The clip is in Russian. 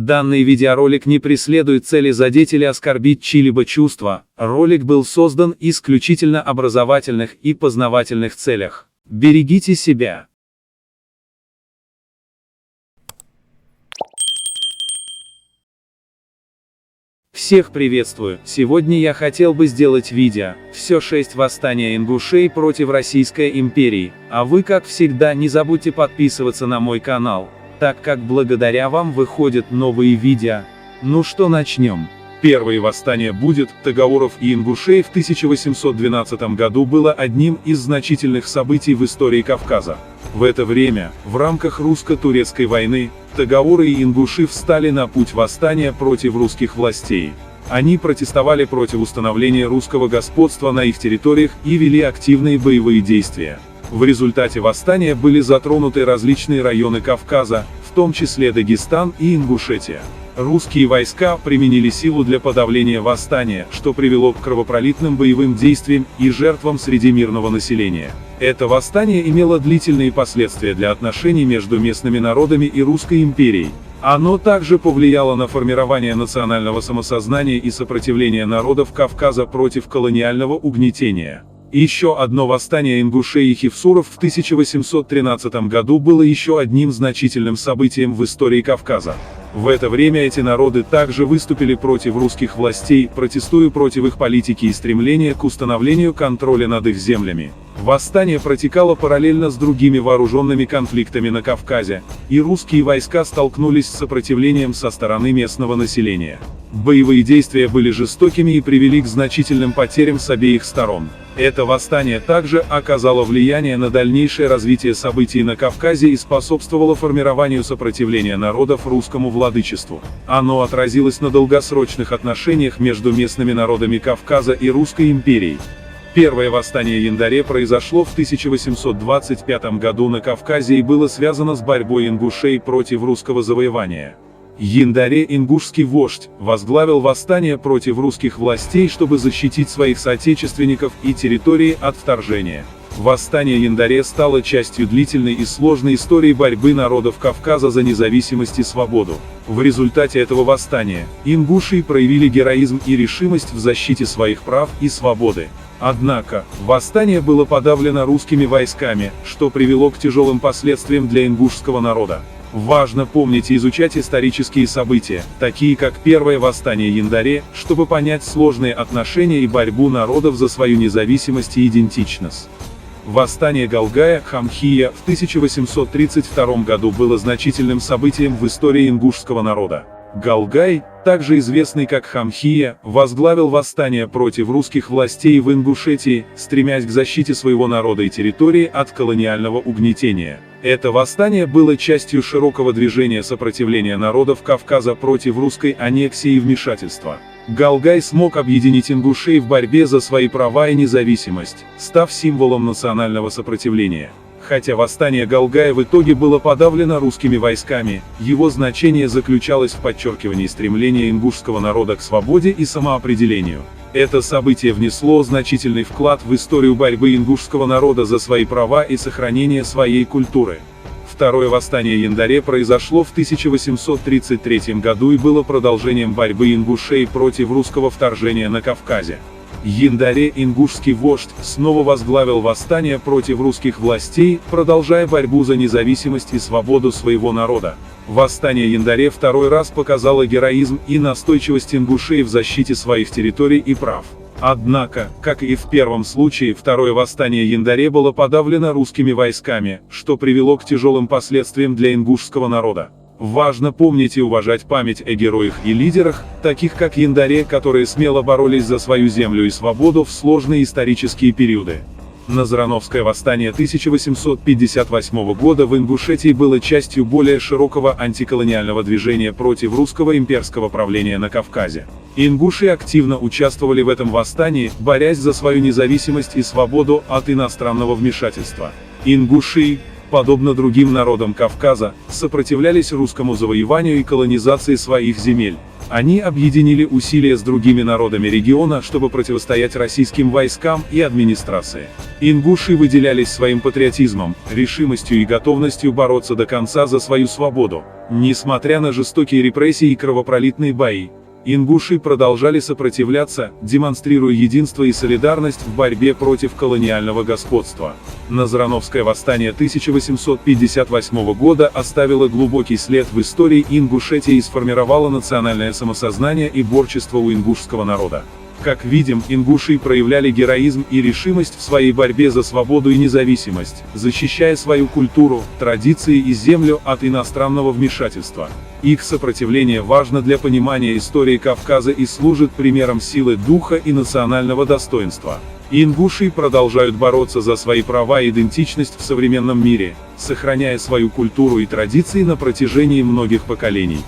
Данный видеоролик не преследует цели задеть или оскорбить чьи-либо чувства, ролик был создан исключительно образовательных и познавательных целях. Берегите себя. Всех приветствую, сегодня я хотел бы сделать видео, все 6 восстания ингушей против Российской империи, а вы как всегда не забудьте подписываться на мой канал, так как благодаря вам выходят новые видео. Ну что, начнем. Первое восстание будет Тагауров и ингушей в 1812 году было одним из значительных событий в истории Кавказа. В это время, в рамках русско-турецкой войны, тагауры и ингуши встали на путь восстания против русских властей. Они протестовали против установления русского господства на их территориях и вели активные боевые действия. В результате восстания были затронуты различные районы Кавказа, в том числе Дагестан и Ингушетия. Русские войска применили силу для подавления восстания, что привело к кровопролитным боевым действиям и жертвам среди мирного населения. Это восстание имело длительные последствия для отношений между местными народами и Русской империей. Оно также повлияло на формирование национального самосознания и сопротивления народов Кавказа против колониального угнетения. Еще одно восстание ингушей и хевсуров в 1813 году было еще одним значительным событием в истории Кавказа. В это время эти народы также выступили против русских властей, протестуя против их политики и стремления к установлению контроля над их землями. Восстание протекало параллельно с другими вооруженными конфликтами на Кавказе, и русские войска столкнулись с сопротивлением со стороны местного населения. Боевые действия были жестокими и привели к значительным потерям с обеих сторон. Это восстание также оказало влияние на дальнейшее развитие событий на Кавказе и способствовало формированию сопротивления народов русскому владычеству. Оно отразилось на долгосрочных отношениях между местными народами Кавказа и Русской империей. Первое восстание Яндаре произошло в 1825 году на Кавказе и было связано с борьбой ингушей против русского завоевания. Яндаре, ингушский вождь, возглавил восстание против русских властей, чтобы защитить своих соотечественников и территории от вторжения. Восстание Яндаре стало частью длительной и сложной истории борьбы народов Кавказа за независимость и свободу. В результате этого восстания, ингуши проявили героизм и решимость в защите своих прав и свободы. Однако, восстание было подавлено русскими войсками, что привело к тяжелым последствиям для ингушского народа. Важно помнить и изучать исторические события, такие как первое восстание Яндаре, чтобы понять сложные отношения и борьбу народов за свою независимость и идентичность. Восстание Галгая-Хамхия в 1832 году было значительным событием в истории ингушского народа. Галгай, также известный как Хамхия, возглавил восстание против русских властей в Ингушетии, стремясь к защите своего народа и территории от колониального угнетения. Это восстание было частью широкого движения сопротивления народов Кавказа против русской аннексии и вмешательства. Галгай смог объединить ингушей в борьбе за свои права и независимость, став символом национального сопротивления. Хотя восстание Галгая в итоге было подавлено русскими войсками, его значение заключалось в подчеркивании стремления ингушского народа к свободе и самоопределению. Это событие внесло значительный вклад в историю борьбы ингушского народа за свои права и сохранение своей культуры. Второе восстание Яндаре произошло в 1833 году и было продолжением борьбы ингушей против русского вторжения на Кавказе. Яндаре, ингушский вождь, снова возглавил восстание против русских властей, продолжая борьбу за независимость и свободу своего народа. Восстание Яндаре второй раз показало героизм и настойчивость ингушей в защите своих территорий и прав. Однако, как и в первом случае, второе восстание Яндаре было подавлено русскими войсками, что привело к тяжелым последствиям для ингушского народа. Важно помнить и уважать память о героях и лидерах, таких как Яндаре, которые смело боролись за свою землю и свободу в сложные исторические периоды. Назрановское восстание 1858 года в Ингушетии было частью более широкого антиколониального движения против русского имперского правления на Кавказе. Ингуши активно участвовали в этом восстании, борясь за свою независимость и свободу от иностранного вмешательства. Ингуши, подобно другим народам Кавказа, сопротивлялись русскому завоеванию и колонизации своих земель. Они объединили усилия с другими народами региона, чтобы противостоять российским войскам и администрации. Ингуши выделялись своим патриотизмом, решимостью и готовностью бороться до конца за свою свободу. Несмотря на жестокие репрессии и кровопролитные бои, ингуши продолжали сопротивляться, демонстрируя единство и солидарность в борьбе против колониального господства. Назрановское восстание 1858 года оставило глубокий след в истории Ингушетии и сформировало национальное самосознание и борчество у ингушского народа. Как видим, ингуши проявляли героизм и решимость в своей борьбе за свободу и независимость, защищая свою культуру, традиции и землю от иностранного вмешательства. Их сопротивление важно для понимания истории Кавказа и служит примером силы духа и национального достоинства. Ингуши продолжают бороться за свои права и идентичность в современном мире, сохраняя свою культуру и традиции на протяжении многих поколений.